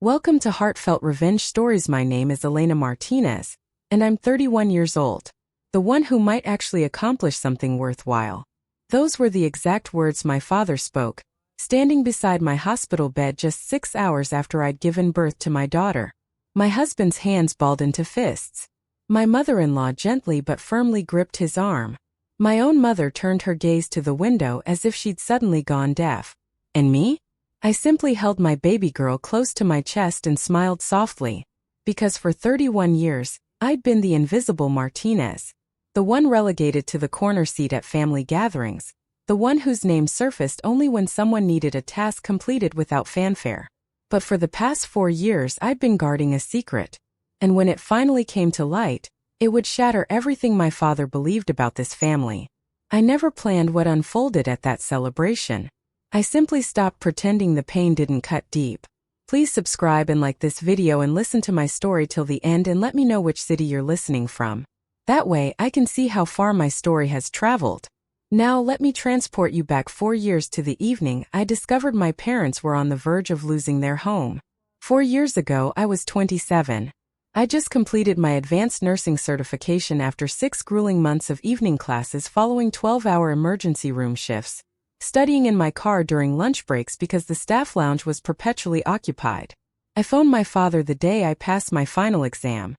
Welcome to Heartfelt Revenge Stories. My name is Elena Martinez, and I'm 31 years old. The one who might actually accomplish something worthwhile. Those were the exact words my father spoke, standing beside my hospital bed just 6 hours after I'd given birth to my daughter. My husband's hands balled into fists. My mother-in-law gently but firmly gripped his arm. My own mother turned her gaze to the window as if she'd suddenly gone deaf. And me? I simply held my baby girl close to my chest and smiled softly, because for 31 years, I'd been the invisible Martinez, the one relegated to the corner seat at family gatherings, the one whose name surfaced only when someone needed a task completed without fanfare. But for the past 4 years, I'd been guarding a secret, and when it finally came to light, it would shatter everything my father believed about this family. I never planned what unfolded at that celebration. I simply stopped pretending the pain didn't cut deep. Please subscribe and like this video and listen to my story till the end and let me know which city you're listening from. That way I can see how far my story has traveled. Now let me transport you back 4 years to the evening I discovered my parents were on the verge of losing their home. 4 years ago I was 27. I just completed my advanced nursing certification after 6 grueling months of evening classes following 12-hour emergency room shifts, studying in my car during lunch breaks because the staff lounge was perpetually occupied. I phoned my father the day I passed my final exam.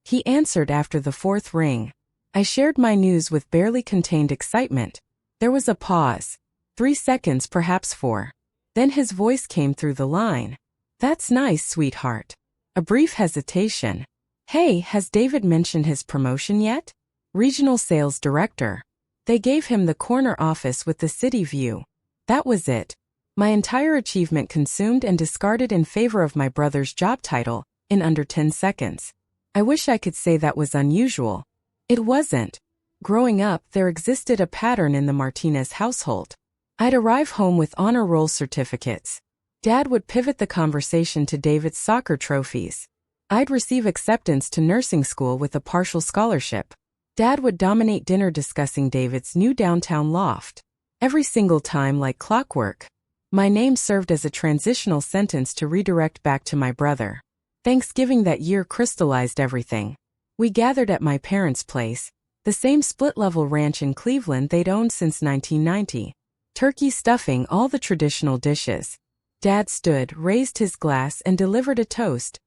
He answered after the 4th ring. I shared my news with barely contained excitement. There was a pause. 3 seconds, perhaps 4. Then his voice came through the line. "That's nice, sweetheart." A brief hesitation. "Hey, has David mentioned his promotion yet?" Regional Sales Director. They gave him the corner office with the city view. That was it. My entire achievement consumed and discarded in favor of my brother's job title, in under 10 seconds. I wish I could say that was unusual. It wasn't. Growing up, there existed a pattern in the Martinez household. I'd arrive home with honor roll certificates. Dad would pivot the conversation to David's soccer trophies. I'd receive acceptance to nursing school with a partial scholarship. Dad would dominate dinner discussing David's new downtown loft. Every single time, like clockwork. My name served as a transitional sentence to redirect back to my brother. Thanksgiving that year crystallized everything. We gathered at my parents' place, the same split-level ranch in Cleveland they'd owned since 1990. Turkey stuffing, all the traditional dishes. Dad stood, raised his glass, and delivered a toast.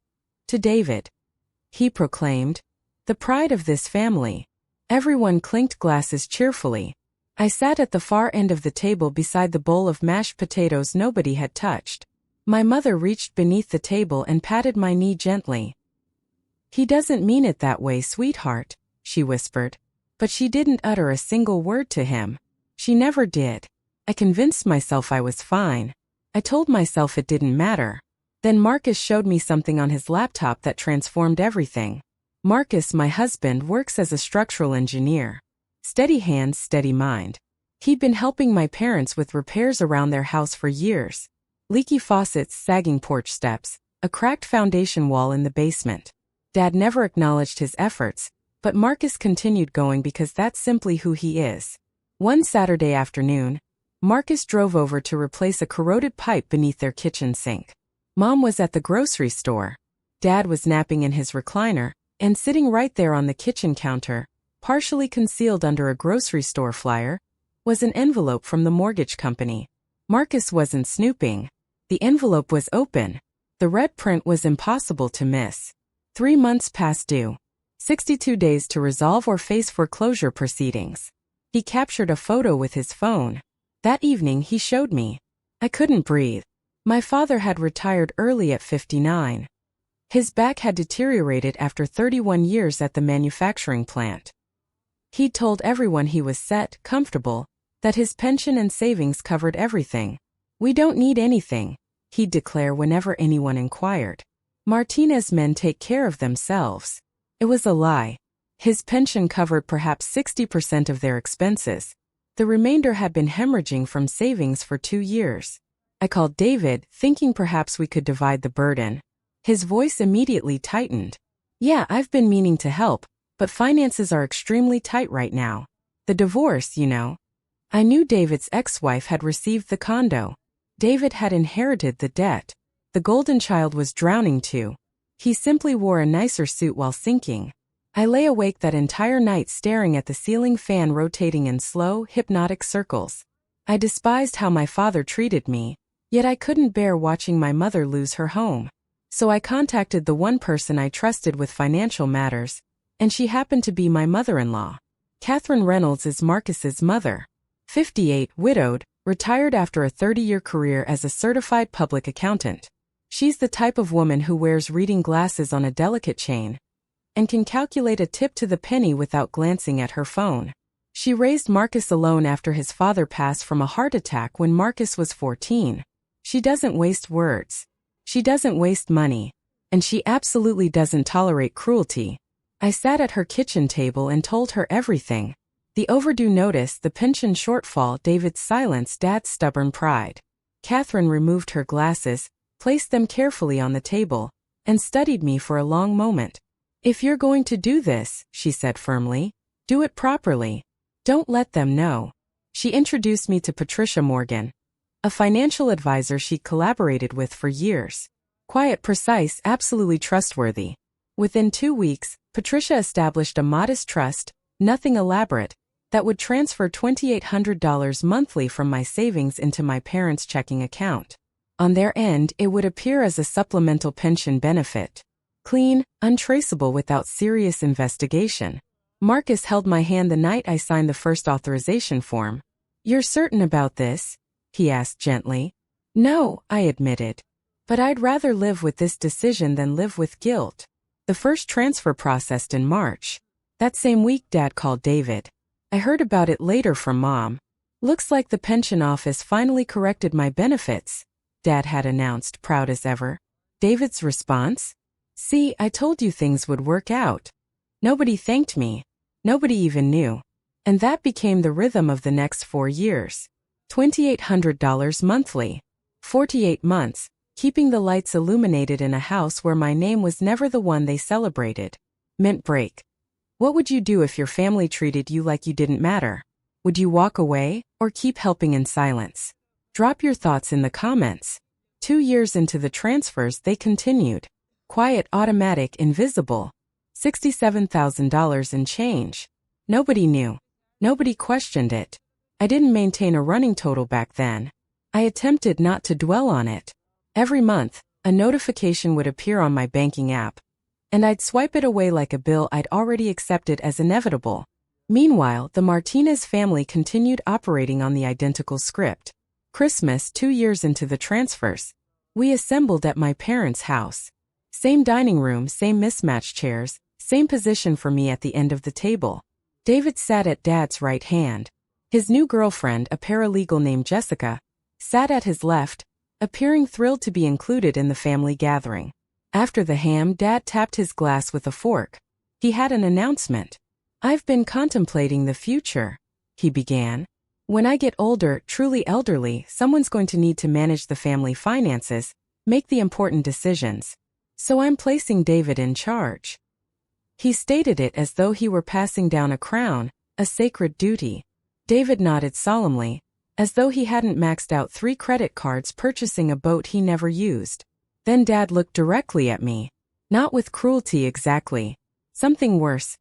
"To David," he proclaimed, "the pride of this family." Everyone clinked glasses cheerfully. I sat at the far end of the table beside the bowl of mashed potatoes nobody had touched. My mother reached beneath the table and patted my knee gently. "He doesn't mean it that way, sweetheart," she whispered. But she didn't utter a single word to him. She never did. I convinced myself I was fine. I told myself it didn't matter. Then Marcus showed me something on his laptop that transformed everything. Marcus, my husband, works as a structural engineer. Steady hands, steady mind. He'd been helping my parents with repairs around their house for years. Leaky faucets, sagging porch steps, a cracked foundation wall in the basement. Dad never acknowledged his efforts, but Marcus continued going because that's simply who he is. One Saturday afternoon, Marcus drove over to replace a corroded pipe beneath their kitchen sink. Mom was at the grocery store. Dad was napping in his recliner, and sitting right there on the kitchen counter, partially concealed under a grocery store flyer, was an envelope from the mortgage company. Marcus wasn't snooping. The envelope was open. The red print was impossible to miss. 3 months past due. 62 days to resolve or face foreclosure proceedings. He captured a photo with his phone. That evening he showed me. I couldn't breathe. My father had retired early at 59. His back had deteriorated after 31 years at the manufacturing plant. He'd told everyone he was set, comfortable, that his pension and savings covered everything. "We don't need anything," he'd declare whenever anyone inquired. "Martinez men take care of themselves." It was a lie. His pension covered perhaps 60% of their expenses. The remainder had been hemorrhaging from savings for 2 years. I called David, thinking perhaps we could divide the burden. His voice immediately tightened. "Yeah, I've been meaning to help, but finances are extremely tight right now. The divorce, you know." I knew David's ex-wife had received the condo. David had inherited the debt. The golden child was drowning too. He simply wore a nicer suit while sinking. I lay awake that entire night staring at the ceiling fan rotating in slow, hypnotic circles. I despised how my father treated me, yet I couldn't bear watching my mother lose her home. So I contacted the one person I trusted with financial matters, and she happened to be my mother-in-law. Catherine Reynolds is Marcus's mother. 58, widowed, retired after a 30-year career as a certified public accountant. She's the type of woman who wears reading glasses on a delicate chain and can calculate a tip to the penny without glancing at her phone. She raised Marcus alone after his father passed from a heart attack when Marcus was 14. She doesn't waste words. She doesn't waste money. And she absolutely doesn't tolerate cruelty. I sat at her kitchen table and told her everything. The overdue notice, the pension shortfall, David's silence, Dad's stubborn pride. Catherine removed her glasses, placed them carefully on the table, and studied me for a long moment. "If you're going to do this," she said firmly, "do it properly. Don't let them know." She introduced me to Patricia Morgan, a financial advisor she collaborated with for years. Quiet, precise, absolutely trustworthy. Within 2 weeks, Patricia established a modest trust, nothing elaborate, that would transfer $2,800 monthly from my savings into my parents' checking account. On their end, it would appear as a supplemental pension benefit. Clean, untraceable without serious investigation. Marcus held my hand the night I signed the first authorization form. "You're certain about this?" he asked gently. "No," I admitted. "But I'd rather live with this decision than live with guilt." The first transfer processed in March. That same week, Dad called David. I heard about it later from Mom. "Looks like the pension office finally corrected my benefits," Dad had announced, proud as ever. David's response? "See, I told you things would work out." Nobody thanked me. Nobody even knew. And that became the rhythm of the next 4 years. $2,800 monthly. 48 months, keeping the lights illuminated in a house where my name was never the one they celebrated. Mint break. What would you do if your family treated you like you didn't matter? Would you walk away, or keep helping in silence? Drop your thoughts in the comments. 2 years into the transfers, they continued. Quiet, automatic, invisible. $67,000 and change. Nobody knew. Nobody questioned it. I didn't maintain a running total back then. I attempted not to dwell on it. Every month, a notification would appear on my banking app, and I'd swipe it away like a bill I'd already accepted as inevitable. Meanwhile, the Martinez family continued operating on the identical script. Christmas, 2 years into the transfers. We assembled at my parents' house. Same dining room, same mismatched chairs, same position for me at the end of the table. David sat at Dad's right hand. His new girlfriend, a paralegal named Jessica, sat at his left, appearing thrilled to be included in the family gathering. After the ham, Dad tapped his glass with a fork. He had an announcement. "I've been contemplating the future," he began. "When I get older, truly elderly, someone's going to need to manage the family finances, make the important decisions. So I'm placing David in charge." He stated it as though he were passing down a crown, a sacred duty. David nodded solemnly, as though he hadn't maxed out 3 credit cards purchasing a boat he never used. Then Dad looked directly at me. Not with cruelty exactly. Something worse.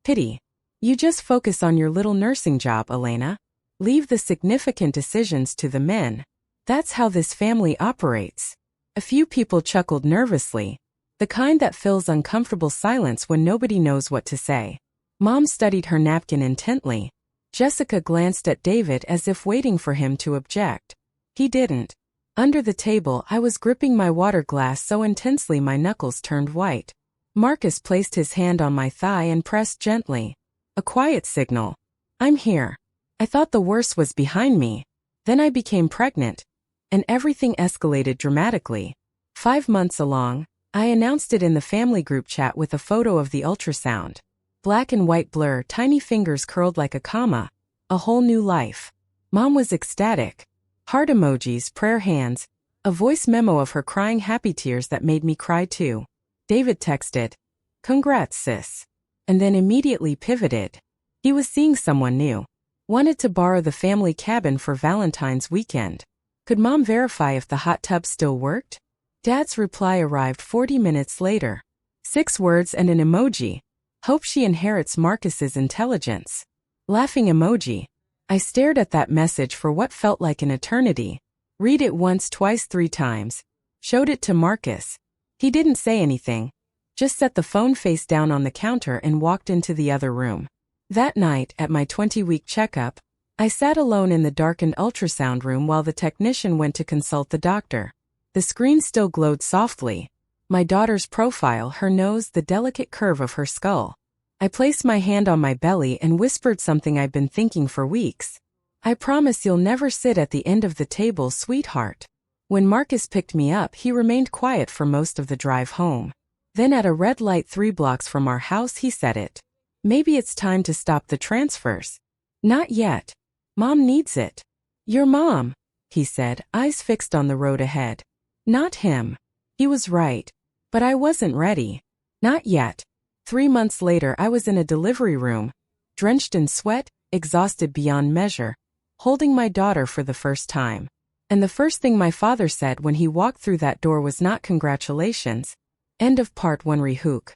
Pity. "You just focus on your little nursing job, Elena. Leave the significant decisions to the men. That's how this family operates." A few people chuckled nervously, the kind that fills uncomfortable silence when nobody knows what to say. Mom studied her napkin intently. Jessica glanced at David as if waiting for him to object. He didn't. Under the table, I was gripping my water glass so intensely my knuckles turned white. Marcus placed his hand on my thigh and pressed gently. A quiet signal. "I'm here." I thought the worst was behind me. Then I became pregnant, and everything escalated dramatically. 5 months along, I announced it in the family group chat with a photo of the ultrasound. Black and white blur, tiny fingers curled like a comma. A whole new life. Mom was ecstatic. Heart emojis, prayer hands, a voice memo of her crying happy tears that made me cry too. David texted, "Congrats, sis," and then immediately pivoted. He was seeing someone new. Wanted to borrow the family cabin for Valentine's weekend. Could Mom verify if the hot tub still worked? Dad's reply arrived 40 minutes later. 6 words and an emoji. Hope she inherits Marcus's intelligence. Laughing emoji. I stared at that message for what felt like an eternity. Read it once, twice, 3 times. Showed it to Marcus. He didn't say anything. Just set the phone face down on the counter and walked into the other room. That night, at my 20-week checkup, I sat alone in the darkened ultrasound room while the technician went to consult the doctor. The screen still glowed softly. My daughter's profile, her nose, the delicate curve of her skull. I placed my hand on my belly and whispered something I'd been thinking for weeks. I promise you'll never sit at the end of the table, sweetheart. When Marcus picked me up, he remained quiet for most of the drive home. Then at a red light 3 blocks from our house, he said it. Maybe it's time to stop the transfers. Not yet. Mom needs it. Your mom, he said, eyes fixed on the road ahead. Not him. He was right. But I wasn't ready. Not yet. 3 months later, I was in a delivery room, drenched in sweat, exhausted beyond measure, holding my daughter for the first time. And the first thing my father said when he walked through that door was not congratulations. End of part 1. Rehook.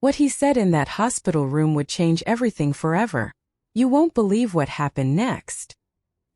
What he said in that hospital room would change everything forever. You won't believe what happened next.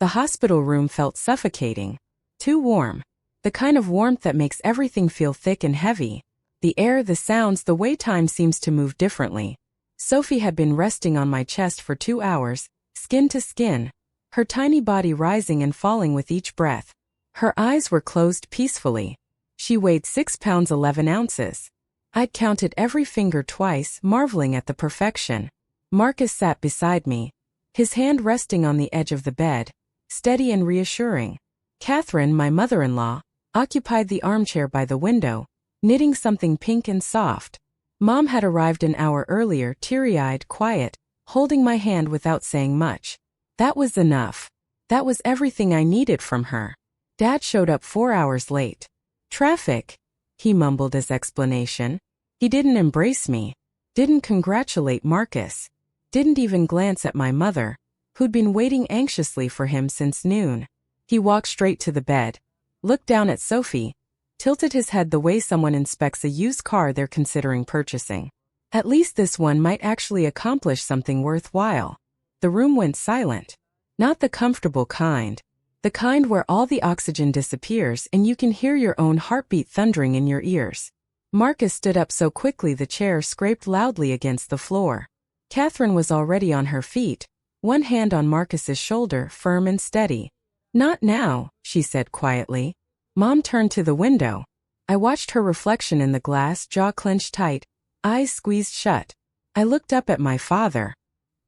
The hospital room felt suffocating. Too warm. The kind of warmth that makes everything feel thick and heavy. The air, the sounds, the way time seems to move differently. Sophie had been resting on my chest for 2 hours, skin to skin, her tiny body rising and falling with each breath. Her eyes were closed peacefully. She weighed 6 pounds 11 ounces. I'd counted every finger twice, marveling at the perfection. Marcus sat beside me, his hand resting on the edge of the bed, steady and reassuring. Catherine, my mother-in-law, occupied the armchair by the window, knitting something pink and soft. Mom had arrived an hour earlier, teary-eyed, quiet, holding my hand without saying much. That was enough. That was everything I needed from her. Dad showed up 4 hours late. Traffic, he mumbled as explanation. He didn't embrace me, didn't congratulate Marcus, didn't even glance at my mother, who'd been waiting anxiously for him since noon. He walked straight to the bed, looked down at Sophie, tilted his head the way someone inspects a used car they're considering purchasing. At least this one might actually accomplish something worthwhile. The room went silent. Not the comfortable kind. The kind where all the oxygen disappears and you can hear your own heartbeat thundering in your ears. Marcus stood up so quickly the chair scraped loudly against the floor. Catherine was already on her feet, one hand on Marcus's shoulder, firm and steady. Not now, she said quietly. Mom turned to the window. I watched her reflection in the glass, jaw clenched tight, eyes squeezed shut. I looked up at my father.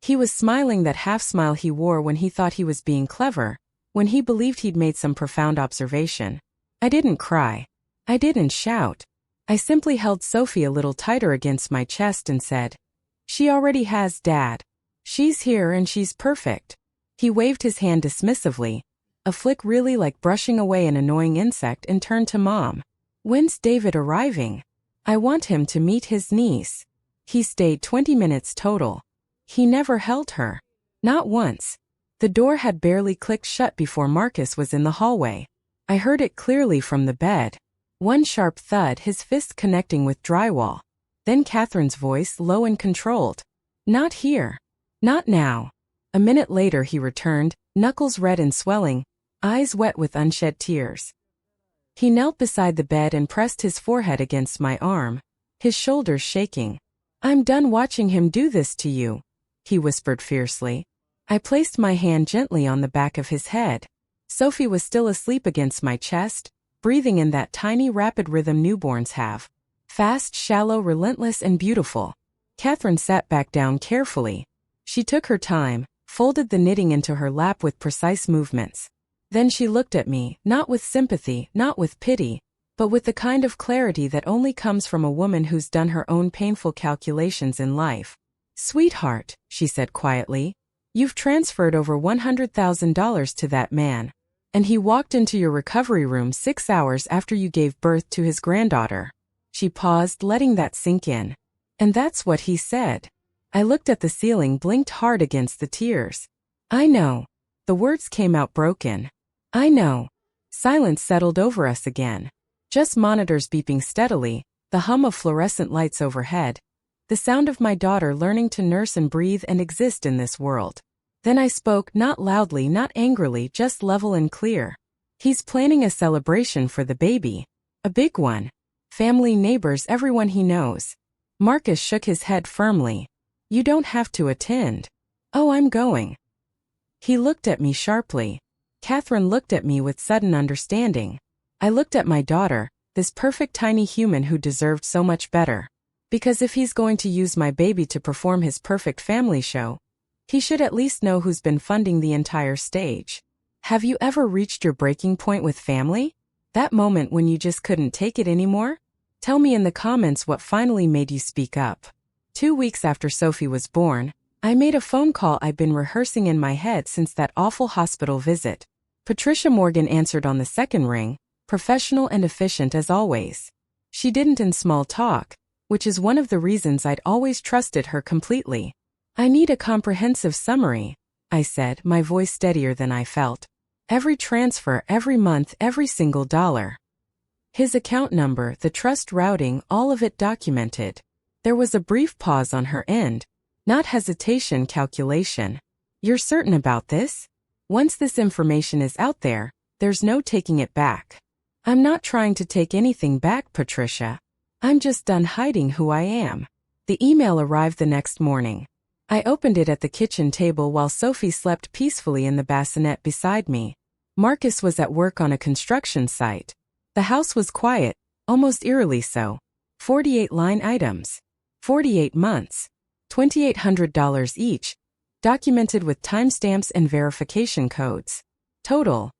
He was smiling, that half-smile he wore when he thought he was being clever, when he believed he'd made some profound observation. I didn't cry. I didn't shout. I simply held Sophie a little tighter against my chest and said, "She already has Dad. She's here and she's perfect." He waved his hand dismissively, a flick really like brushing away an annoying insect, and turned to Mom. "When's David arriving? I want him to meet his niece." He stayed 20 minutes total. He never held her. Not once. The door had barely clicked shut before Marcus was in the hallway. I heard it clearly from the bed. One sharp thud, his fist connecting with drywall. Then Catherine's voice, low and controlled. "Not here. Not now." A minute later he returned, knuckles red and swelling, eyes wet with unshed tears. He knelt beside the bed and pressed his forehead against my arm, his shoulders shaking. "I'm done watching him do this to you," he whispered fiercely. I placed my hand gently on the back of his head. Sophie was still asleep against my chest, breathing in that tiny rapid rhythm newborns have. Fast, shallow, relentless, and beautiful. Catherine sat back down carefully. She took her time, folded the knitting into her lap with precise movements. Then she looked at me, not with sympathy, not with pity, but with the kind of clarity that only comes from a woman who's done her own painful calculations in life. "Sweetheart," she said quietly, "you've transferred over $100,000 to that man. And he walked into your recovery room 6 hours after you gave birth to his granddaughter." She paused, letting that sink in. "And that's what he said." I looked at the ceiling, blinked hard against the tears. "I know." The words came out broken. "I know." Silence settled over us again. Just monitors beeping steadily, the hum of fluorescent lights overhead, the sound of my daughter learning to nurse and breathe and exist in this world. Then I spoke, not loudly, not angrily, just level and clear. He's planning a celebration for the baby. A big one. Family, neighbors, everyone he knows. Marcus shook his head firmly. You don't have to attend. Oh, I'm going. He looked at me sharply. Catherine looked at me with sudden understanding. I looked at my daughter, this perfect tiny human who deserved so much better. Because if he's going to use my baby to perform his perfect family show, he should at least know who's been funding the entire stage. Have you ever reached your breaking point with family? That moment when you just couldn't take it anymore? Tell me in the comments what finally made you speak up. 2 weeks after Sophie was born, I made a phone call I'd been rehearsing in my head since that awful hospital visit. Patricia Morgan answered on the second ring, professional and efficient as always. She didn't in small talk, which is one of the reasons I'd always trusted her completely. I need a comprehensive summary, I said, my voice steadier than I felt. Every transfer, every month, every single dollar. His account number, the trust routing, all of it documented. There was a brief pause on her end. Not hesitation, calculation. You're certain about this? Once this information is out there, there's no taking it back. I'm not trying to take anything back, Patricia. I'm just done hiding who I am. The email arrived the next morning. I opened it at the kitchen table while Sophie slept peacefully in the bassinet beside me. Marcus was at work on a construction site. The house was quiet, almost eerily so. 48 line items. 48 months. $2,800 each. Documented with timestamps and verification codes. Total.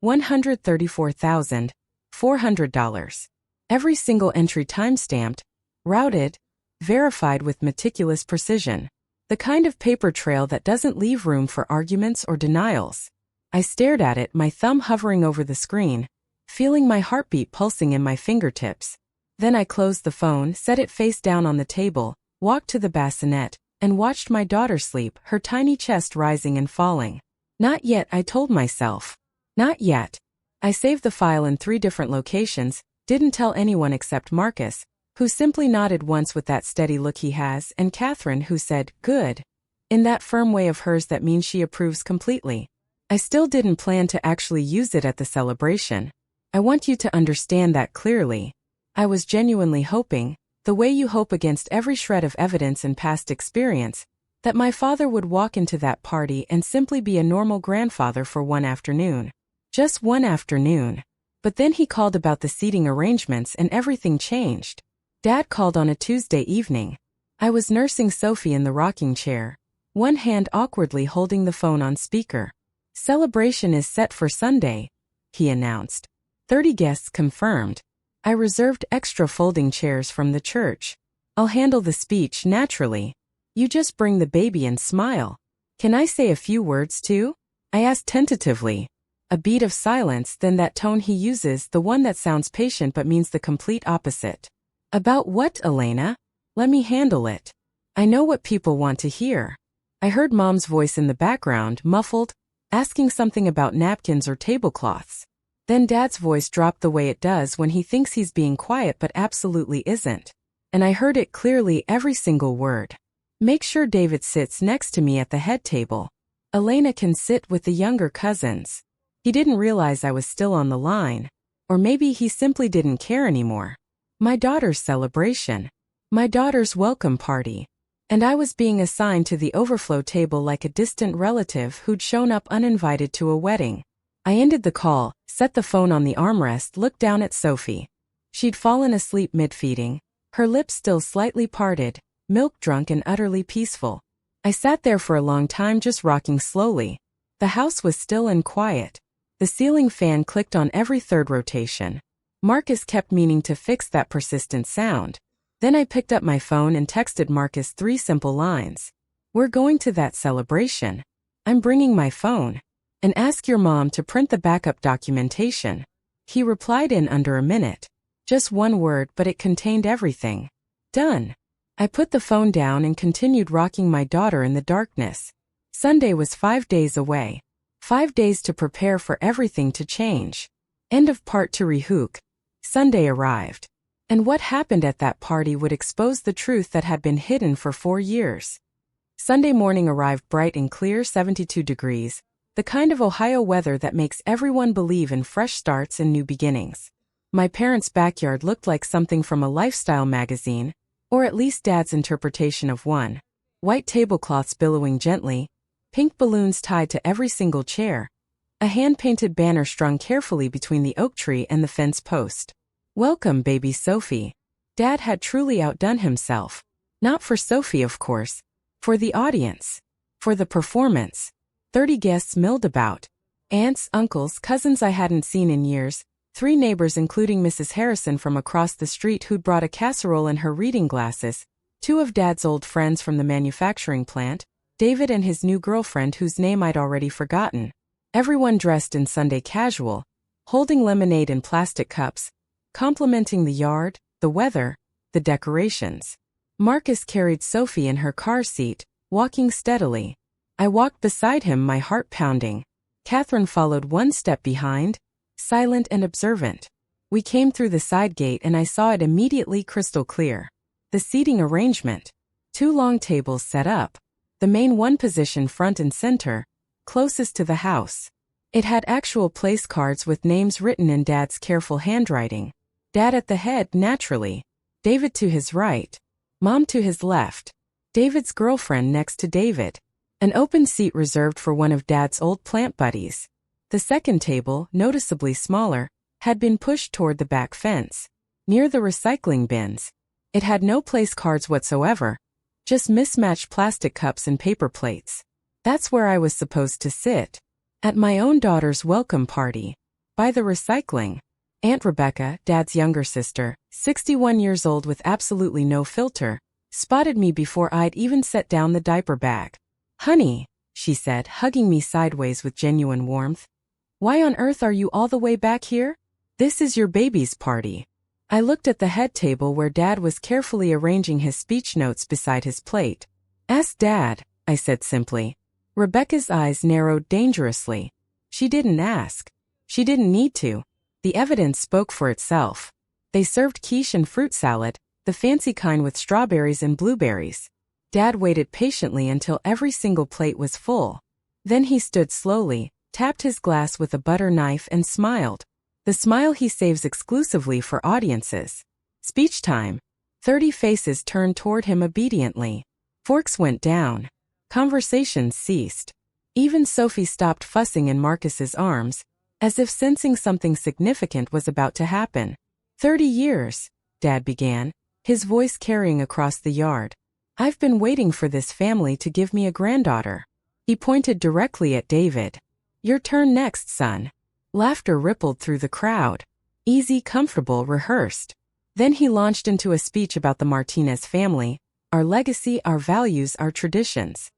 $134,400. Every single entry timestamped, routed, verified with meticulous precision. The kind of paper trail that doesn't leave room for arguments or denials. I stared at it, my thumb hovering over the screen, feeling my heartbeat pulsing in my fingertips. Then I closed the phone, set it face down on the table, walked to the bassinet, and watched my daughter sleep, her tiny chest rising and falling. Not yet, I told myself. Not yet. I saved the file in 3 different locations, didn't tell anyone except Marcus, who simply nodded once with that steady look he has, and Catherine, who said, good, in that firm way of hers that means she approves completely. I still didn't plan to actually use it at the celebration. I want you to understand that clearly. I was genuinely hoping, the way you hope against every shred of evidence and past experience, that my father would walk into that party and simply be a normal grandfather for one afternoon. Just one afternoon. But then he called about the seating arrangements and everything changed. Dad called on a Tuesday evening. I was nursing Sophie in the rocking chair, one hand awkwardly holding the phone on speaker. Celebration is set for Sunday, he announced. 30 guests confirmed. I reserved extra folding chairs from the church. I'll handle the speech naturally. You just bring the baby and smile. Can I say a few words too? I asked tentatively. A beat of silence, then that tone he uses, the one that sounds patient but means the complete opposite. About what, Elena? Let me handle it. I know what people want to hear. I heard Mom's voice in the background, muffled, asking something about napkins or tablecloths. Then Dad's voice dropped the way it does when he thinks he's being quiet but absolutely isn't. And I heard it clearly, every single word. Make sure David sits next to me at the head table. Elena can sit with the younger cousins. He didn't realize I was still on the line. Or maybe he simply didn't care anymore. My daughter's celebration. My daughter's welcome party. And I was being assigned to the overflow table like a distant relative who'd shown up uninvited to a wedding. I ended the call, set the phone on the armrest, looked down at Sophie. She'd fallen asleep mid-feeding, her lips still slightly parted, milk-drunk and utterly peaceful. I sat there for a long time just rocking slowly. The house was still and quiet. The ceiling fan clicked on every third rotation. Marcus kept meaning to fix that persistent sound. Then I picked up my phone and texted Marcus 3 simple lines. We're going to that celebration. I'm bringing my phone. And ask your mom to print the backup documentation. He replied in under a minute. Just one word, but it contained everything. Done. I put the phone down and continued rocking my daughter in the darkness. Sunday was 5 days away. 5 days to prepare for everything to change. End of part 2. Rehook. Sunday arrived. And what happened at that party would expose the truth that had been hidden for 4 years. Sunday morning arrived bright and clear, 72 degrees, the kind of Ohio weather that makes everyone believe in fresh starts and new beginnings. My parents' backyard looked like something from a lifestyle magazine, or at least Dad's interpretation of one. White tablecloths billowing gently, pink balloons tied to every single chair, a hand-painted banner strung carefully between the oak tree and the fence post. "Welcome, baby Sophie." Dad had truly outdone himself. Not for Sophie, of course. For the audience. For the performance. 30 guests milled about. Aunts, uncles, cousins I hadn't seen in years, 3 neighbors including Mrs. Harrison from across the street who'd brought a casserole and her reading glasses, 2 of Dad's old friends from the manufacturing plant, David and his new girlfriend whose name I'd already forgotten. Everyone dressed in Sunday casual, holding lemonade in plastic cups, complimenting the yard, the weather, the decorations. Marcus carried Sophie in her car seat, walking steadily. I walked beside him, my heart pounding. Catherine followed one step behind, silent and observant. We came through the side gate and I saw it immediately crystal clear. The seating arrangement. 2 long tables set up. The main one positioned front and center, closest to the house. It had actual place cards with names written in Dad's careful handwriting. Dad at the head, naturally. David to his right. Mom to his left. David's girlfriend next to David. An open seat reserved for one of Dad's old plant buddies. The second table, noticeably smaller, had been pushed toward the back fence, near the recycling bins. It had no place cards whatsoever, just mismatched plastic cups and paper plates. That's where I was supposed to sit. At my own daughter's welcome party. By the recycling. Aunt Rebecca, Dad's younger sister, 61 years old with absolutely no filter, spotted me before I'd even set down the diaper bag. "Honey," she said, hugging me sideways with genuine warmth. "Why on earth are you all the way back here? This is your baby's party." I looked at the head table where Dad was carefully arranging his speech notes beside his plate. "Ask Dad," I said simply. Rebecca's eyes narrowed dangerously. She didn't ask. She didn't need to. The evidence spoke for itself. They served quiche and fruit salad, the fancy kind with strawberries and blueberries. Dad waited patiently until every single plate was full. Then he stood slowly, tapped his glass with a butter knife and smiled. The smile he saves exclusively for audiences. Speech time. 30 faces turned toward him obediently. Forks went down. Conversations ceased. Even Sophie stopped fussing in Marcus's arms, as if sensing something significant was about to happen. 30 years, Dad began, his voice carrying across the yard. "I've been waiting for this family to give me a granddaughter." He pointed directly at David. "Your turn next, son." Laughter rippled through the crowd. Easy, comfortable, rehearsed. Then he launched into a speech about the Martinez family, our legacy, our values, our traditions.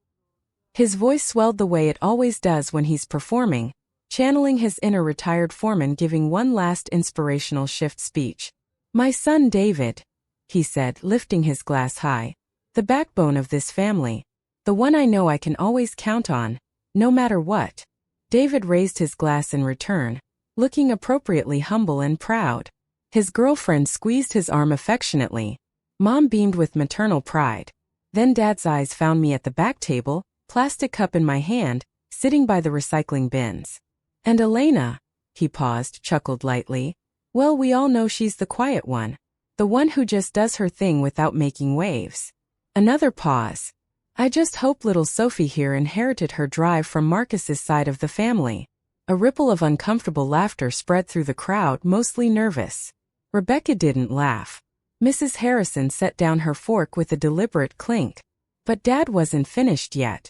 His voice swelled the way it always does when he's performing, channeling his inner retired foreman giving one last inspirational shift speech. "My son David," he said, lifting his glass high. "The backbone of this family. The one I know I can always count on, no matter what." David raised his glass in return, looking appropriately humble and proud. His girlfriend squeezed his arm affectionately. Mom beamed with maternal pride. Then Dad's eyes found me at the back table, plastic cup in my hand, sitting by the recycling bins. "And Elena," he paused, chuckled lightly. "Well, we all know she's the quiet one. The one who just does her thing without making waves." Another pause. "I just hope little Sophie here inherited her drive from Marcus's side of the family." A ripple of uncomfortable laughter spread through the crowd, mostly nervous. Rebecca didn't laugh. Mrs. Harrison set down her fork with a deliberate clink. But Dad wasn't finished yet.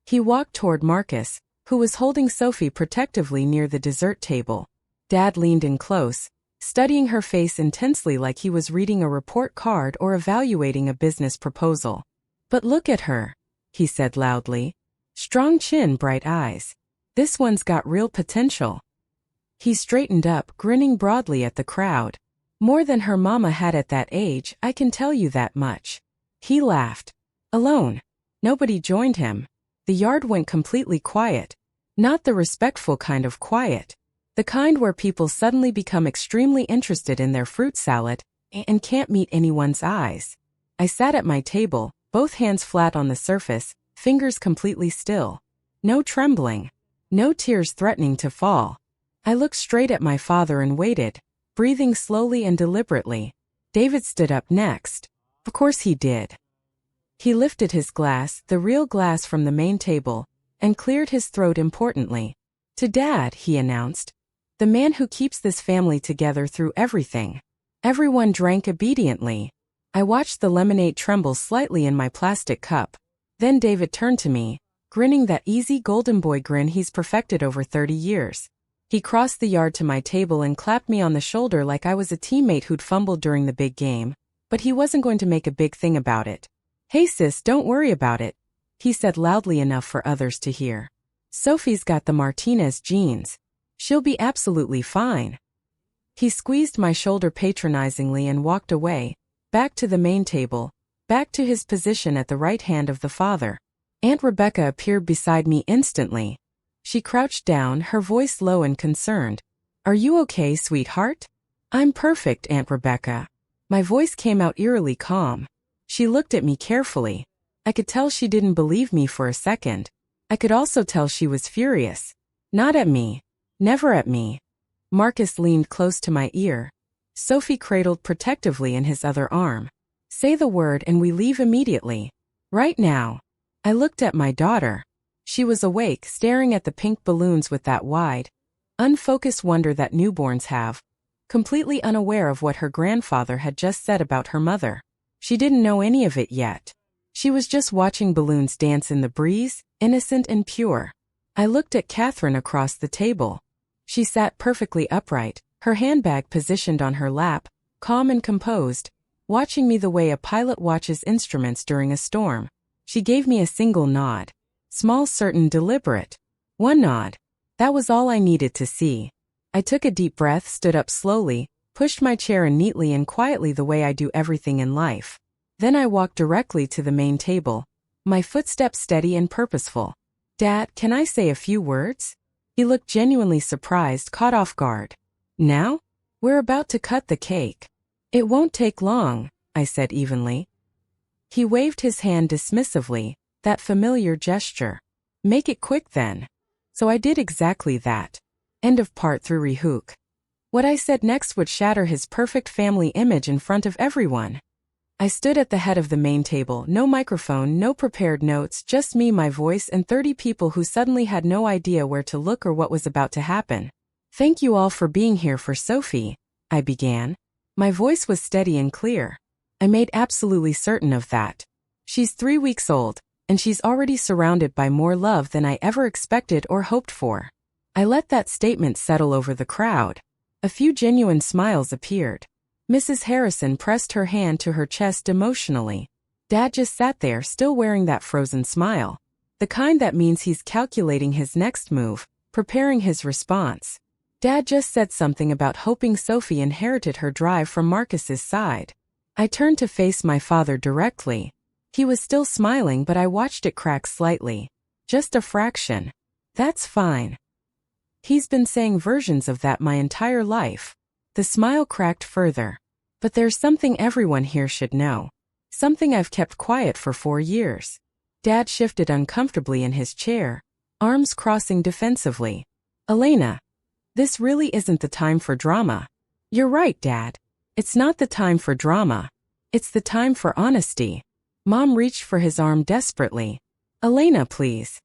He walked toward Marcus, who was holding Sophie protectively near the dessert table. Dad leaned in close, studying her face intensely like he was reading a report card or evaluating a business proposal. "But look at her," he said loudly. "Strong chin, bright eyes. This one's got real potential." He straightened up, grinning broadly at the crowd. "More than her mama had at that age, I can tell you that much." He laughed. Alone. Nobody joined him. The yard went completely quiet. Not the respectful kind of quiet. The kind where people suddenly become extremely interested in their fruit salad and can't meet anyone's eyes. I sat at my table, both hands flat on the surface, fingers completely still. No trembling. No tears threatening to fall. I looked straight at my father and waited, breathing slowly and deliberately. David stood up next. Of course he did. He lifted his glass, the real glass from the main table, and cleared his throat importantly. To Dad, he announced. The man who keeps this family together through everything. Everyone drank obediently. I watched the lemonade tremble slightly in my plastic cup. Then David turned to me, grinning that easy golden boy grin he's perfected over 30 years. He crossed the yard to my table and clapped me on the shoulder like I was a teammate who'd fumbled during the big game, but he wasn't going to make a big thing about it. "Hey sis, don't worry about it," he said loudly enough for others to hear. "Sophie's got the Martinez genes. She'll be absolutely fine." He squeezed my shoulder patronizingly and walked away, back to the main table, back to his position at the right hand of the father. Aunt Rebecca appeared beside me instantly. She crouched down, her voice low and concerned. "Are you okay, sweetheart?" "I'm perfect, Aunt Rebecca." My voice came out eerily calm. She looked at me carefully. I could tell she didn't believe me for a second. I could also tell she was furious. Not at me. Never at me. Marcus leaned close to my ear. Sophie cradled protectively in his other arm. "Say the word and we leave immediately. Right now." I looked at my daughter. She was awake, staring at the pink balloons with that wide, unfocused wonder that newborns have, completely unaware of what her grandfather had just said about her mother. She didn't know any of it yet. She was just watching balloons dance in the breeze, innocent and pure. I looked at Catherine across the table. She sat perfectly upright, her handbag positioned on her lap, calm and composed, watching me the way a pilot watches instruments during a storm. She gave me a single nod. Small, certain, deliberate. One nod. That was all I needed to see. I took a deep breath, stood up slowly, pushed my chair in neatly and quietly the way I do everything in life. Then I walked directly to the main table, my footsteps steady and purposeful. "Dad, can I say a few words?" He looked genuinely surprised, caught off guard. "Now? We're about to cut the cake." "It won't take long," I said evenly. He waved his hand dismissively, that familiar gesture. "Make it quick then." So I did exactly that. End of part 3. Rehook. What I said next would shatter his perfect family image in front of everyone. I stood at the head of the main table, no microphone, no prepared notes, just me, my voice, and 30 people who suddenly had no idea where to look or what was about to happen. "Thank you all for being here for Sophie," I began. My voice was steady and clear. I made absolutely certain of that. She's 3 weeks old, and she's already surrounded by more love than I ever expected or hoped for. I let that statement settle over the crowd. A few genuine smiles appeared. Mrs. Harrison pressed her hand to her chest emotionally. Dad just sat there, still wearing that frozen smile. The kind that means he's calculating his next move, preparing his response. Dad just said something about hoping Sophie inherited her drive from Marcus's side. I turned to face my father directly. He was still smiling, but I watched it crack slightly. Just a fraction. "That's fine." He's been saying versions of that my entire life. The smile cracked further. "But there's something everyone here should know. Something I've kept quiet for 4 years." Dad shifted uncomfortably in his chair, arms crossing defensively. "Elena, this really isn't the time for drama." "You're right, Dad. It's not the time for drama. It's the time for honesty." Mom reached for his arm desperately. "Elena, please."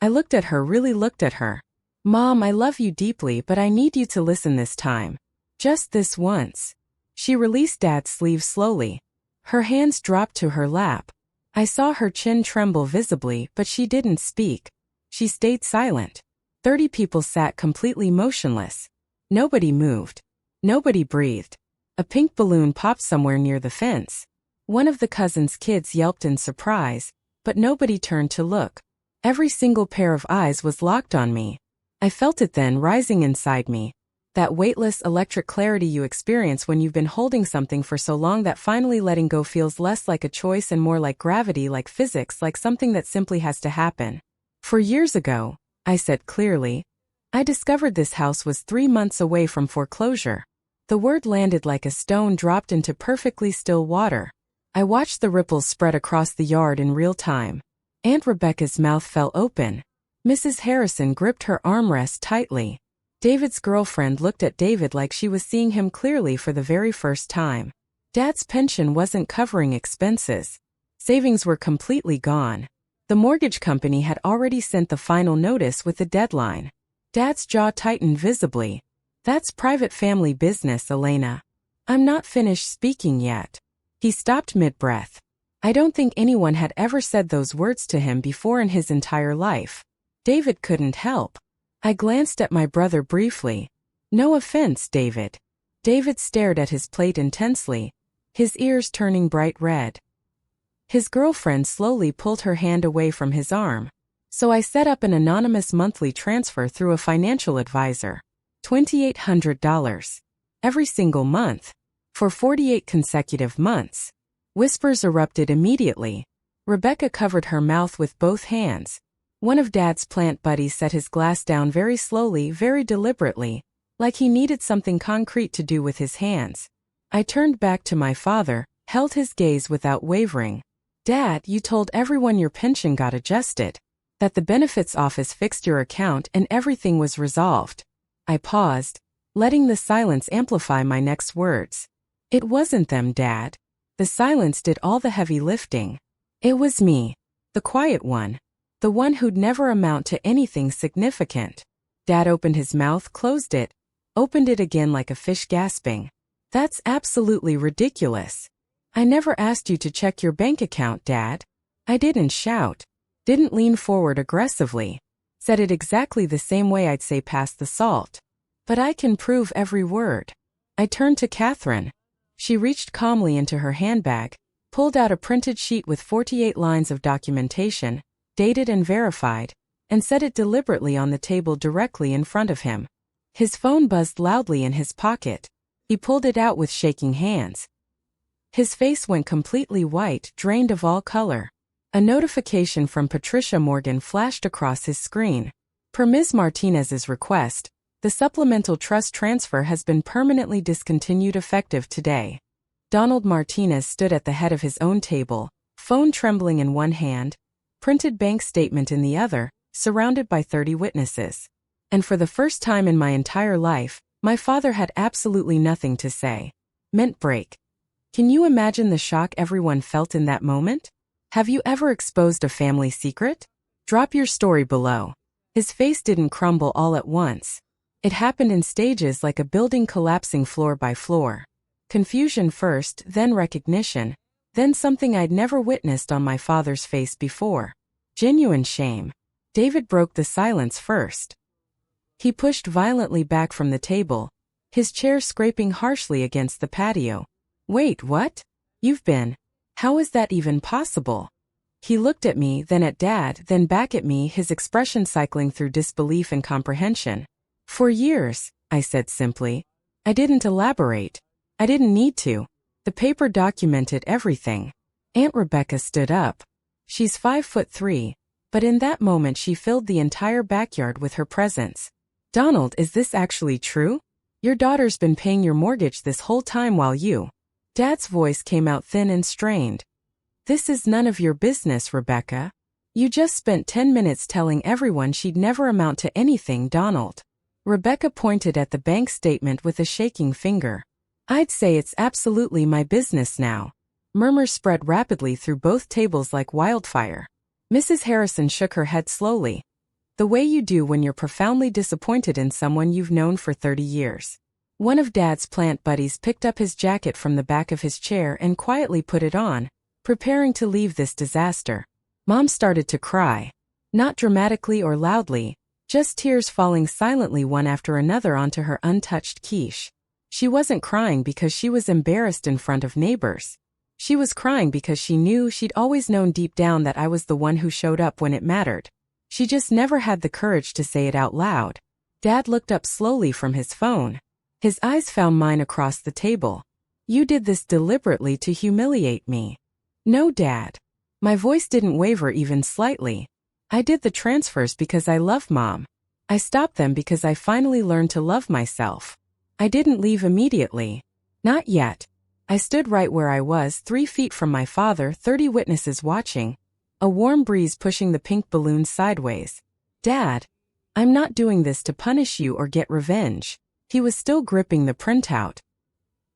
I looked at her, really looked at her. "Mom, I love you deeply, but I need you to listen this time. Just this once." She released Dad's sleeve slowly. Her hands dropped to her lap. I saw her chin tremble visibly, but she didn't speak. She stayed silent. 30 people sat completely motionless. Nobody moved. Nobody breathed. A pink balloon popped somewhere near the fence. One of the cousins' kids yelped in surprise, but nobody turned to look. Every single pair of eyes was locked on me. I felt it then, rising inside me. That weightless electric clarity you experience when you've been holding something for so long that finally letting go feels less like a choice and more like gravity, like physics, like something that simply has to happen. "For years ago," I said clearly, I discovered this house was 3 months away from foreclosure. The word landed like a stone dropped into perfectly still water. I watched the ripples spread across the yard in real time. Aunt Rebecca's mouth fell open. Mrs. Harrison gripped her armrest tightly. David's girlfriend looked at David like she was seeing him clearly for the very first time. Dad's pension wasn't covering expenses. Savings were completely gone. The mortgage company had already sent the final notice with a deadline. Dad's jaw tightened visibly. That's private family business, Elena. I'm not finished speaking yet. He stopped mid-breath. I don't think anyone had ever said those words to him before in his entire life. David couldn't help. I glanced at my brother briefly. No offense, David. David stared at his plate intensely, his ears turning bright red. His girlfriend slowly pulled her hand away from his arm. So I set up an anonymous monthly transfer through a financial advisor. $2,800. Every single month. For 48 consecutive months. Whispers erupted immediately. Rebecca covered her mouth with both hands. One of Dad's plant buddies set his glass down very slowly, very deliberately, like he needed something concrete to do with his hands. I turned back to my father, held his gaze without wavering. Dad, you told everyone your pension got adjusted. That the benefits office fixed your account and everything was resolved. I paused, letting the silence amplify my next words. It wasn't them, Dad. The silence did all the heavy lifting. It was me. The quiet one. The one who'd never amount to anything significant. Dad opened his mouth, closed it, opened it again like a fish gasping. That's absolutely ridiculous. I never asked you to check your bank account, Dad. I didn't shout. Didn't lean forward aggressively. Said it exactly the same way I'd say pass the salt. But I can prove every word. I turned to Catherine. She reached calmly into her handbag, pulled out a printed sheet with 48 lines of documentation, dated and verified, and set it deliberately on the table directly in front of him. His phone buzzed loudly in his pocket. He pulled it out with shaking hands. His face went completely white, drained of all color. A notification from Patricia Morgan flashed across his screen. Per Ms. Martinez's request, the supplemental trust transfer has been permanently discontinued effective today. Donald Martinez stood at the head of his own table, phone trembling in one hand, printed bank statement in the other, surrounded by 30 witnesses. And for the first time in my entire life, my father had absolutely nothing to say. Mint break. Can you imagine the shock everyone felt in that moment? Have you ever exposed a family secret? Drop your story below. His face didn't crumble all at once. It happened in stages like a building collapsing floor by floor. Confusion first, then recognition, then something I'd never witnessed on my father's face before. Genuine shame. David broke the silence first. He pushed violently back from the table, his chair scraping harshly against the patio. Wait, what? You've been... How is that even possible? He looked at me, then at Dad, then back at me, his expression cycling through disbelief and comprehension. For years, I said simply. I didn't elaborate. I didn't need to. The paper documented everything. Aunt Rebecca stood up. She's 5'3", but in that moment she filled the entire backyard with her presence. Donald, is this actually true? Your daughter's been paying your mortgage this whole time while you... Dad's voice came out thin and strained. This is none of your business, Rebecca. You just spent 10 minutes telling everyone she'd never amount to anything, Donald. Rebecca pointed at the bank statement with a shaking finger. I'd say it's absolutely my business now. Murmurs spread rapidly through both tables like wildfire. Mrs. Harrison shook her head slowly. The way you do when you're profoundly disappointed in someone you've known for 30 years. One of Dad's plant buddies picked up his jacket from the back of his chair and quietly put it on, preparing to leave this disaster. Mom started to cry. Not dramatically or loudly, just tears falling silently one after another onto her untouched quiche. She wasn't crying because she was embarrassed in front of neighbors. She was crying because she knew she'd always known deep down that I was the one who showed up when it mattered. She just never had the courage to say it out loud. Dad looked up slowly from his phone. His eyes found mine across the table. You did this deliberately to humiliate me. No, Dad. My voice didn't waver even slightly. I did the transfers because I love Mom. I stopped them because I finally learned to love myself. I didn't leave immediately. Not yet. I stood right where I was, 3 feet from my father, 30 witnesses watching, a warm breeze pushing the pink balloons sideways. Dad, I'm not doing this to punish you or get revenge. He was still gripping the printout.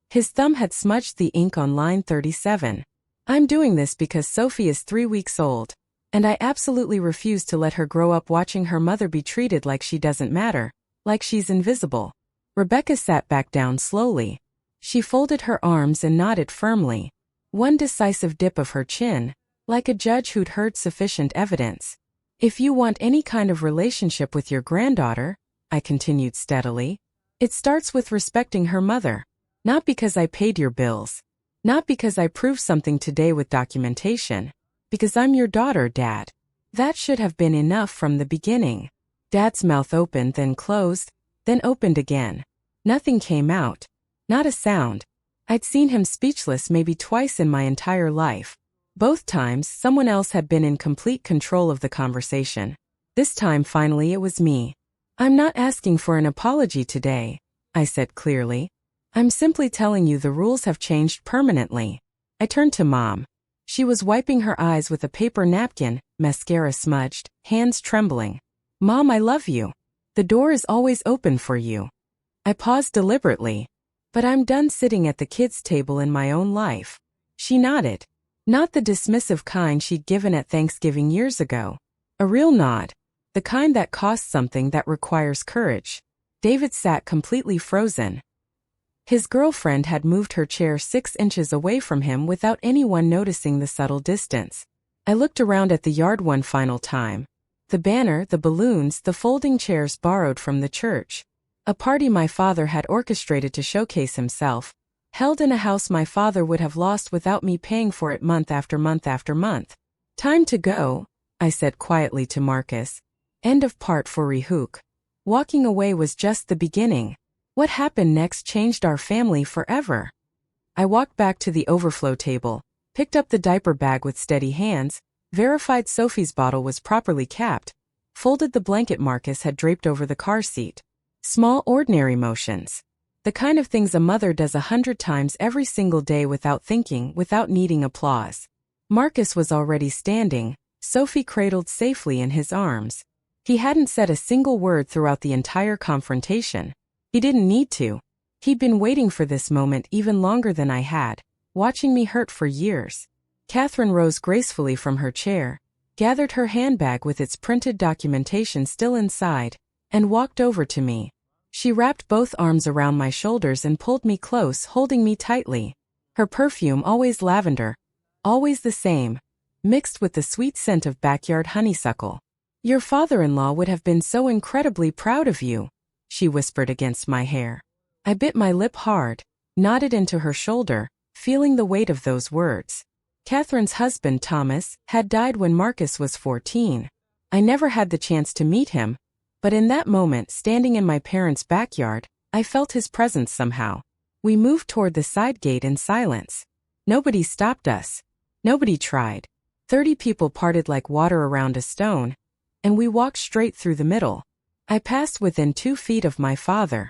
His thumb had smudged the ink on line 37. I'm doing this because Sophie is 3 weeks old, and I absolutely refuse to let her grow up watching her mother be treated like she doesn't matter, like she's invisible. Rebecca sat back down slowly. She folded her arms and nodded firmly. One decisive dip of her chin, like a judge who'd heard sufficient evidence. If you want any kind of relationship with your granddaughter, I continued steadily, it starts with respecting her mother. Not because I paid your bills. Not because I proved something today with documentation. Because I'm your daughter, Dad. That should have been enough from the beginning. Dad's mouth opened, then closed, then opened again. Nothing came out. Not a sound. I'd seen him speechless maybe twice in my entire life. Both times, someone else had been in complete control of the conversation. This time, finally, it was me. I'm not asking for an apology today, I said clearly. I'm simply telling you the rules have changed permanently. I turned to Mom. She was wiping her eyes with a paper napkin, mascara smudged, hands trembling. Mom, I love you. The door is always open for you. I paused deliberately. But I'm done sitting at the kids' table in my own life. She nodded. Not the dismissive kind she'd given at Thanksgiving years ago. A real nod. The kind that costs something, that requires courage. David sat completely frozen. His girlfriend had moved her chair 6 inches away from him without anyone noticing the subtle distance. I looked around at the yard one final time. The banner, the balloons, the folding chairs borrowed from the church. A party my father had orchestrated to showcase himself, held in a house my father would have lost without me paying for it month after month after month. Time to go, I said quietly to Marcus. End of part for Rehook. Walking away was just the beginning. What happened next changed our family forever. I walked back to the overflow table, picked up the diaper bag with steady hands, verified Sophie's bottle was properly capped, folded the blanket Marcus had draped over the car seat. Small, ordinary motions. The kind of things a mother does 100 times every single day without thinking, without needing applause. Marcus was already standing, Sophie cradled safely in his arms. He hadn't said a single word throughout the entire confrontation. He didn't need to. He'd been waiting for this moment even longer than I had, watching me hurt for years. Catherine rose gracefully from her chair, gathered her handbag with its printed documentation still inside, and walked over to me. She wrapped both arms around my shoulders and pulled me close, holding me tightly. Her perfume, always lavender, always the same, mixed with the sweet scent of backyard honeysuckle. Your father-in-law would have been so incredibly proud of you, she whispered against my hair. I bit my lip hard, nodded into her shoulder, feeling the weight of those words. Catherine's husband, Thomas, had died when Marcus was 14. I never had the chance to meet him, but in that moment, standing in my parents' backyard, I felt his presence somehow. We moved toward the side gate in silence. Nobody stopped us. Nobody tried. 30 people parted like water around a stone, and we walked straight through the middle. I passed within 2 feet of my father.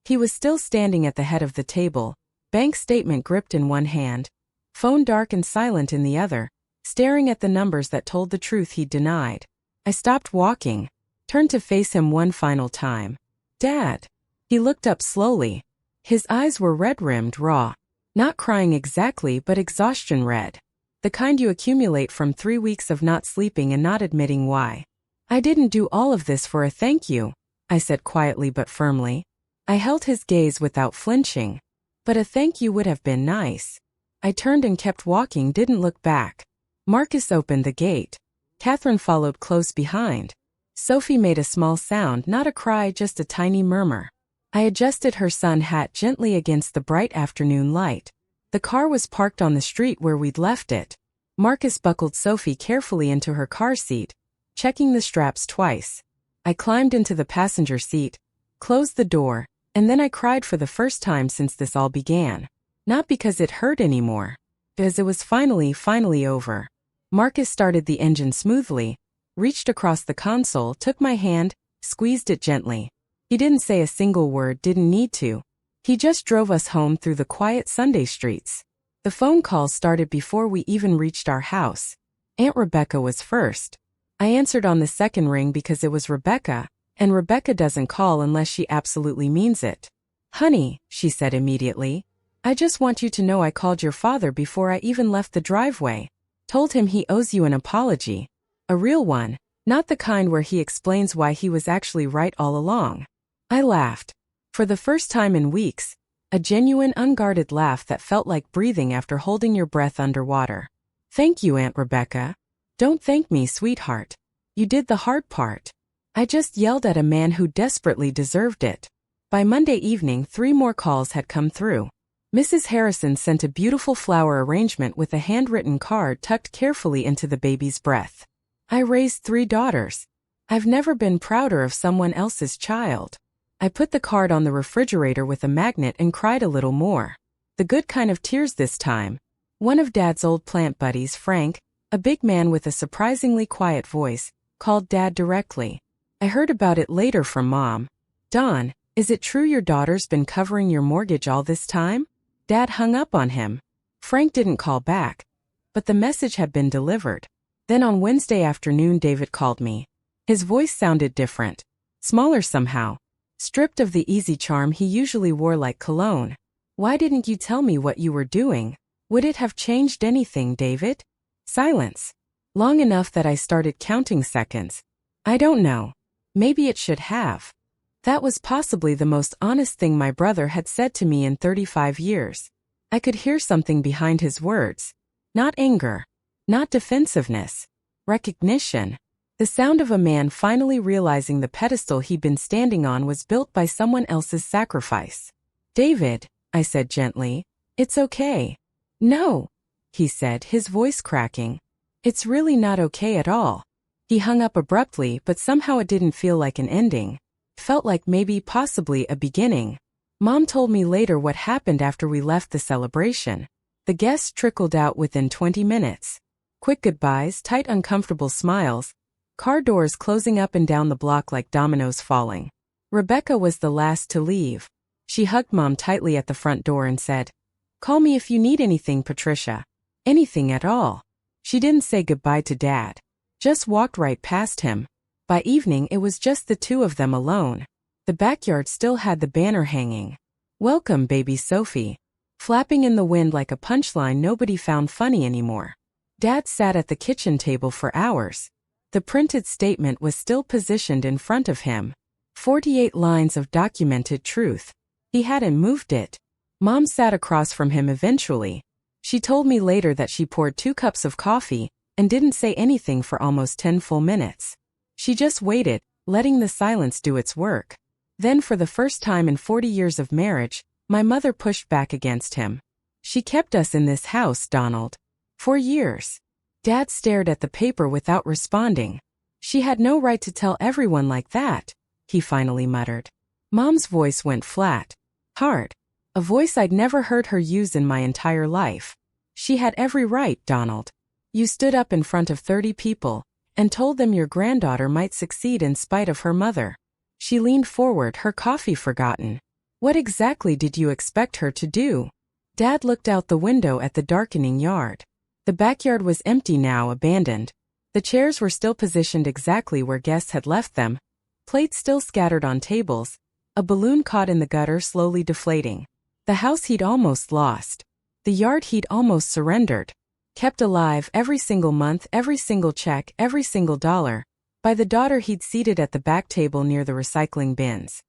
He was still standing at the head of the table, bank statement gripped in one hand, phone dark and silent in the other, staring at the numbers that told the truth he'd denied. I stopped walking, turned to face him one final time. Dad. He looked up slowly. His eyes were red-rimmed, raw. Not crying exactly, but exhaustion red. The kind you accumulate from 3 weeks of not sleeping and not admitting why. I didn't do all of this for a thank you, I said quietly but firmly. I held his gaze without flinching. But a thank you would have been nice. I turned and kept walking, didn't look back. Marcus opened the gate. Catherine followed close behind. Sophie made a small sound, not a cry, just a tiny murmur. I adjusted her sun hat gently against the bright afternoon light. The car was parked on the street where we'd left it. Marcus buckled Sophie carefully into her car seat, checking the straps twice. I climbed into the passenger seat, closed the door, and then I cried for the first time since this all began. Not because it hurt anymore, because it was finally over. Marcus started the engine smoothly, reached across the console, took my hand, squeezed it gently. He didn't say a single word, didn't need to. He just drove us home through the quiet Sunday streets. The phone calls started before we even reached our house. Aunt Rebecca was first. I answered on the second ring because it was Rebecca, and Rebecca doesn't call unless she absolutely means it. "Honey," she said immediately, "I just want you to know I called your father before I even left the driveway. Told him he owes you an apology. A real one, not the kind where he explains why he was actually right all along." I laughed. For the first time in weeks, a genuine unguarded laugh that felt like breathing after holding your breath underwater. "Thank you, Aunt Rebecca." "Don't thank me, sweetheart. You did the hard part." I just yelled at a man who desperately deserved it. By Monday evening, 3 more calls had come through. Mrs. Harrison sent a beautiful flower arrangement with a handwritten card tucked carefully into the baby's breath. I raised 3 daughters. I've never been prouder of someone else's child. I put the card on the refrigerator with a magnet and cried a little more. The good kind of tears this time. One of Dad's old plant buddies, Frank, a big man with a surprisingly quiet voice, called Dad directly. I heard about it later from Mom. "Don, is it true your daughter's been covering your mortgage all this time?" Dad hung up on him. Frank didn't call back, but the message had been delivered. Then on Wednesday afternoon David called me. His voice sounded different. Smaller somehow. Stripped of the easy charm he usually wore like cologne. "Why didn't you tell me what you were doing? Would it have changed anything, David?" Silence. Long enough that I started counting seconds. I don't know. Maybe it should have. That was possibly the most honest thing my brother had said to me in 35 years. I could hear something behind his words. Not anger. Not defensiveness. Recognition. The sound of a man finally realizing the pedestal he'd been standing on was built by someone else's sacrifice. "David," I said gently, "it's okay." "No," he said, his voice cracking. "It's really not okay at all." He hung up abruptly, but somehow it didn't feel like an ending. Felt like maybe, possibly, a beginning. Mom told me later what happened after we left the celebration. The guests trickled out within 20 minutes. Quick goodbyes, tight uncomfortable smiles. Car doors closing up and down the block like dominoes falling. Rebecca was the last to leave. She hugged Mom tightly at the front door and said, "Call me if you need anything, Patricia." Anything at all. She didn't say goodbye to Dad. Just walked right past him. By evening it was just the 2 of them alone. The backyard still had the banner hanging. "Welcome, baby Sophie," flapping in the wind like a punchline nobody found funny anymore. Dad sat at the kitchen table for hours. The printed statement was still positioned in front of him. 48 lines of documented truth. He hadn't moved it. Mom sat across from him eventually. She told me later that she poured 2 cups of coffee and didn't say anything for almost 10 full minutes. She just waited, letting the silence do its work. Then for the first time in 40 years of marriage, my mother pushed back against him. "She kept us in this house, Donald. For years." Dad stared at the paper without responding. "She had no right to tell everyone like that," he finally muttered. Mom's voice went flat. Hard. A voice I'd never heard her use in my entire life. "She had every right, Donald. You stood up in front of 30 people and told them your granddaughter might succeed in spite of her mother." She leaned forward, her coffee forgotten. "What exactly did you expect her to do?" Dad looked out the window at the darkening yard. The backyard was empty now, abandoned. The chairs were still positioned exactly where guests had left them. Plates still scattered on tables. A balloon caught in the gutter slowly deflating. The house he'd almost lost. The yard he'd almost surrendered. Kept alive every single month, every single check, every single dollar. By the daughter he'd seated at the back table near the recycling bins.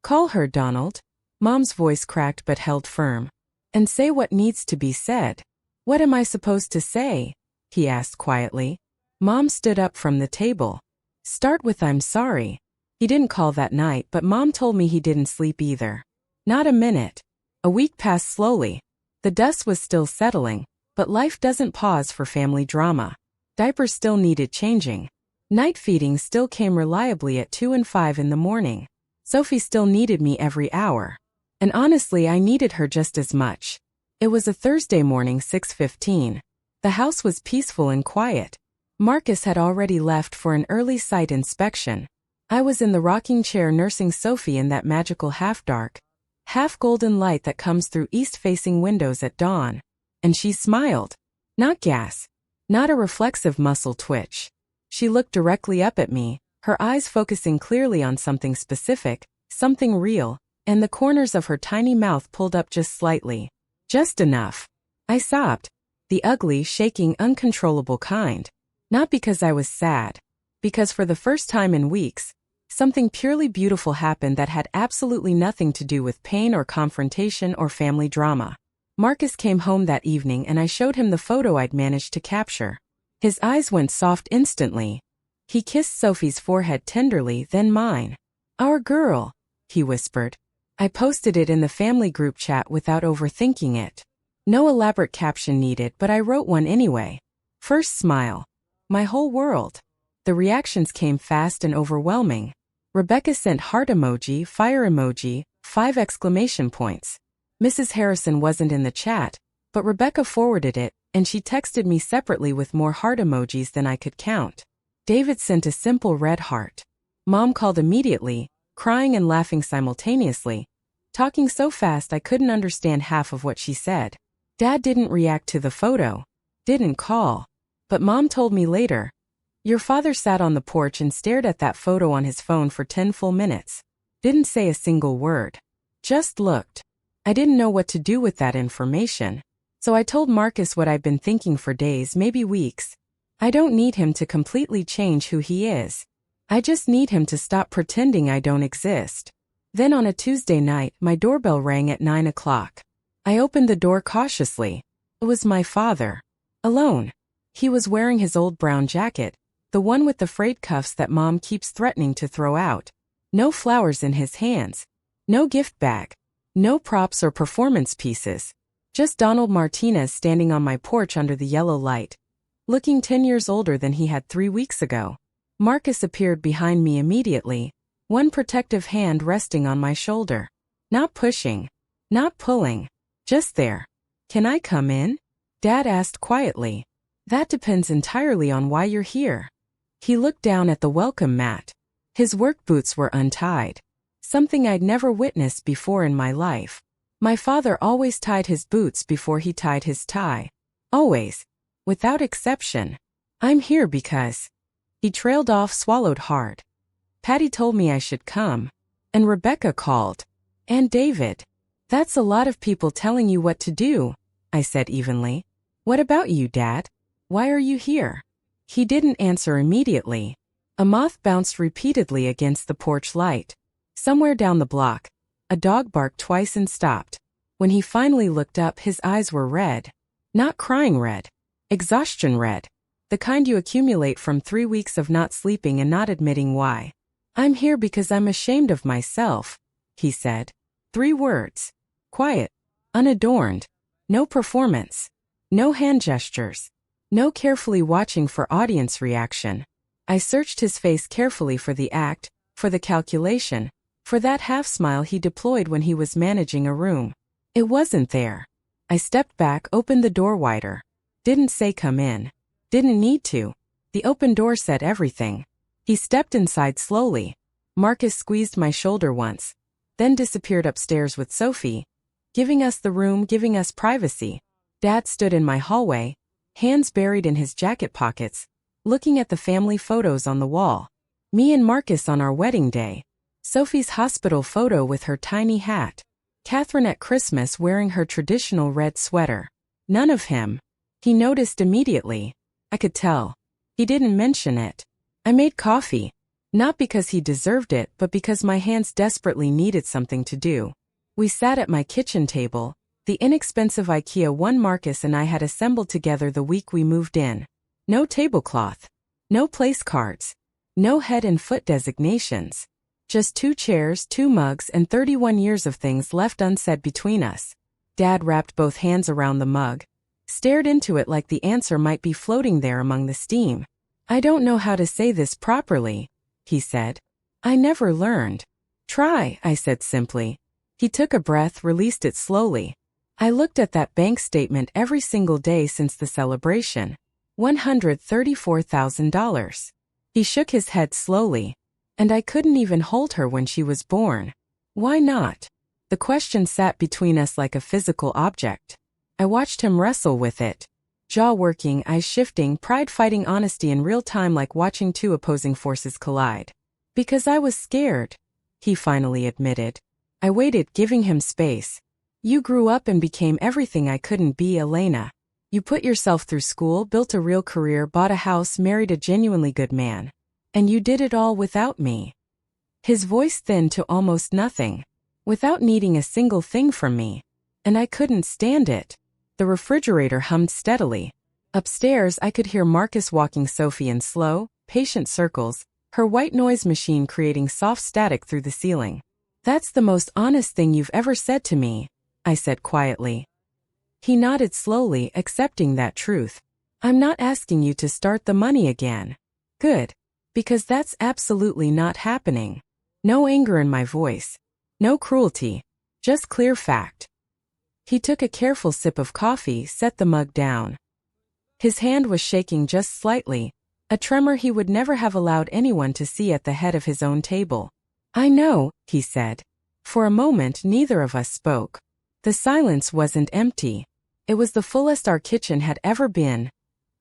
"Call her, Donald." Mom's voice cracked but held firm. "And say what needs to be said." "What am I supposed to say?" he asked quietly. Mom stood up from the table. "Start with 'I'm sorry.'" He didn't call that night, but Mom told me he didn't sleep either. Not a minute. A week passed slowly. The dust was still settling, but life doesn't pause for family drama. Diapers still needed changing. Night feeding still came reliably at 2 and 5 in the morning. Sophie still needed me every hour. And honestly, I needed her just as much. It was a Thursday morning, 6:15. The house was peaceful and quiet. Marcus had already left for an early site inspection. I was in the rocking chair nursing Sophie in that magical half-dark, half-golden light that comes through east-facing windows at dawn. And she smiled. Not gas. Not a reflexive muscle twitch. She looked directly up at me, her eyes focusing clearly on something specific, something real, and the corners of her tiny mouth pulled up just slightly. Just enough. I sobbed. The ugly, shaking, uncontrollable kind. Not because I was sad. Because for the first time in weeks, something purely beautiful happened that had absolutely nothing to do with pain or confrontation or family drama. Marcus came home that evening and I showed him the photo I'd managed to capture. His eyes went soft instantly. He kissed Sophie's forehead tenderly, then mine. "Our girl," he whispered. I posted it in the family group chat without overthinking it. No elaborate caption needed, but I wrote one anyway. First smile. My whole world. The reactions came fast and overwhelming. Rebecca sent heart emoji, fire emoji, 5 exclamation points. Mrs. Harrison wasn't in the chat, but Rebecca forwarded it, and she texted me separately with more heart emojis than I could count. David sent a simple red heart. Mom called immediately, crying and laughing simultaneously, talking so fast I couldn't understand half of what she said. Dad didn't react to the photo, didn't call, but Mom told me later, "Your father sat on the porch and stared at that photo on his phone for 10 full minutes. Didn't say a single word. Just looked." I didn't know what to do with that information, so I told Marcus what I'd been thinking for days, maybe weeks. I don't need him to completely change who he is. I just need him to stop pretending I don't exist. Then on a Tuesday night, my doorbell rang at 9 o'clock. I opened the door cautiously. It was my father. Alone. He was wearing his old brown jacket, the one with the frayed cuffs that Mom keeps threatening to throw out. No flowers in his hands. No gift bag. No props or performance pieces. Just Donald Martinez standing on my porch under the yellow light, looking 10 years older than he had 3 weeks ago. Marcus appeared behind me immediately, one protective hand resting on my shoulder. Not pushing. Not pulling. Just there. "Can I come in?" Dad asked quietly. "That depends entirely on why you're here." He looked down at the welcome mat. His work boots were untied. Something I'd never witnessed before in my life. My father always tied his boots before he tied his tie. Always. Without exception. "I'm here because..." He trailed off, swallowed hard. "Patty told me I should come. And Rebecca called. And David." "That's a lot of people telling you what to do," I said evenly. "What about you, Dad? Why are you here?" He didn't answer immediately. A moth bounced repeatedly against the porch light. Somewhere down the block, a dog barked twice and stopped. When he finally looked up, his eyes were red. Not crying red. Exhaustion red. The kind you accumulate from 3 weeks of not sleeping and not admitting why. "I'm here because I'm ashamed of myself," he said. 3 words. Quiet. Unadorned. No performance. No hand gestures. No carefully watching for audience reaction. I searched his face carefully for the act, for the calculation, for that half-smile he deployed when he was managing a room. It wasn't there. I stepped back, opened the door wider. Didn't say come in. Didn't need to. The open door said everything. He stepped inside slowly. Marcus squeezed my shoulder once, then disappeared upstairs with Sophie, giving us the room, giving us privacy. Dad stood in my hallway, hands buried in his jacket pockets, looking at the family photos on the wall. Me and Marcus on our wedding day. Sophie's hospital photo with her tiny hat. Catherine at Christmas wearing her traditional red sweater. None of him. He noticed immediately. I could tell. He didn't mention it. I made coffee. Not because he deserved it, but because my hands desperately needed something to do. We sat at my kitchen table, the inexpensive IKEA one Marcus and I had assembled together the week we moved in. No tablecloth. No place cards. No head and foot designations. Just 2 chairs, 2 mugs, and 31 years of things left unsaid between us. Dad wrapped both hands around the mug, stared into it like the answer might be floating there among the steam. "I don't know how to say this properly," he said. "I never learned." "Try," I said simply. He took a breath, released it slowly. I looked at that bank statement every single day since the celebration. $134,000. He shook his head slowly. And I couldn't even hold her when she was born. Why not? The question sat between us like a physical object. I watched him wrestle with it. Jaw working, eyes shifting, pride fighting honesty in real time, like watching two opposing forces collide. Because I was scared, he finally admitted. I waited, giving him space. You grew up and became everything I couldn't be, Elena. You put yourself through school, built a real career, bought a house, married a genuinely good man. And you did it all without me. His voice thinned to almost nothing. Without needing a single thing from me. And I couldn't stand it. The refrigerator hummed steadily. Upstairs, I could hear Marcus walking Sophie in slow, patient circles, her white noise machine creating soft static through the ceiling. That's the most honest thing you've ever said to me, I said quietly. He nodded slowly, accepting that truth. I'm not asking you to start the money again. Good. Because that's absolutely not happening. No anger in my voice. No cruelty. Just clear fact. He took a careful sip of coffee, set the mug down. His hand was shaking just slightly, a tremor he would never have allowed anyone to see at the head of his own table. I know, he said. For a moment, neither of us spoke. The silence wasn't empty. It was the fullest our kitchen had ever been,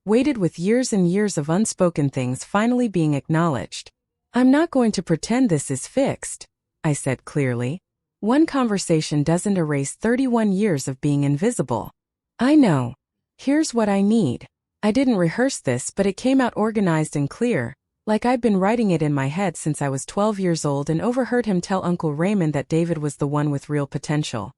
weighted with years and years of unspoken things finally being acknowledged. I'm not going to pretend this is fixed, I said clearly. One conversation doesn't erase 31 years of being invisible. I know. Here's what I need. I didn't rehearse this, but it came out organized and clear, like I'd been writing it in my head since I was 12 years old and overheard him tell Uncle Raymond that David was the one with real potential.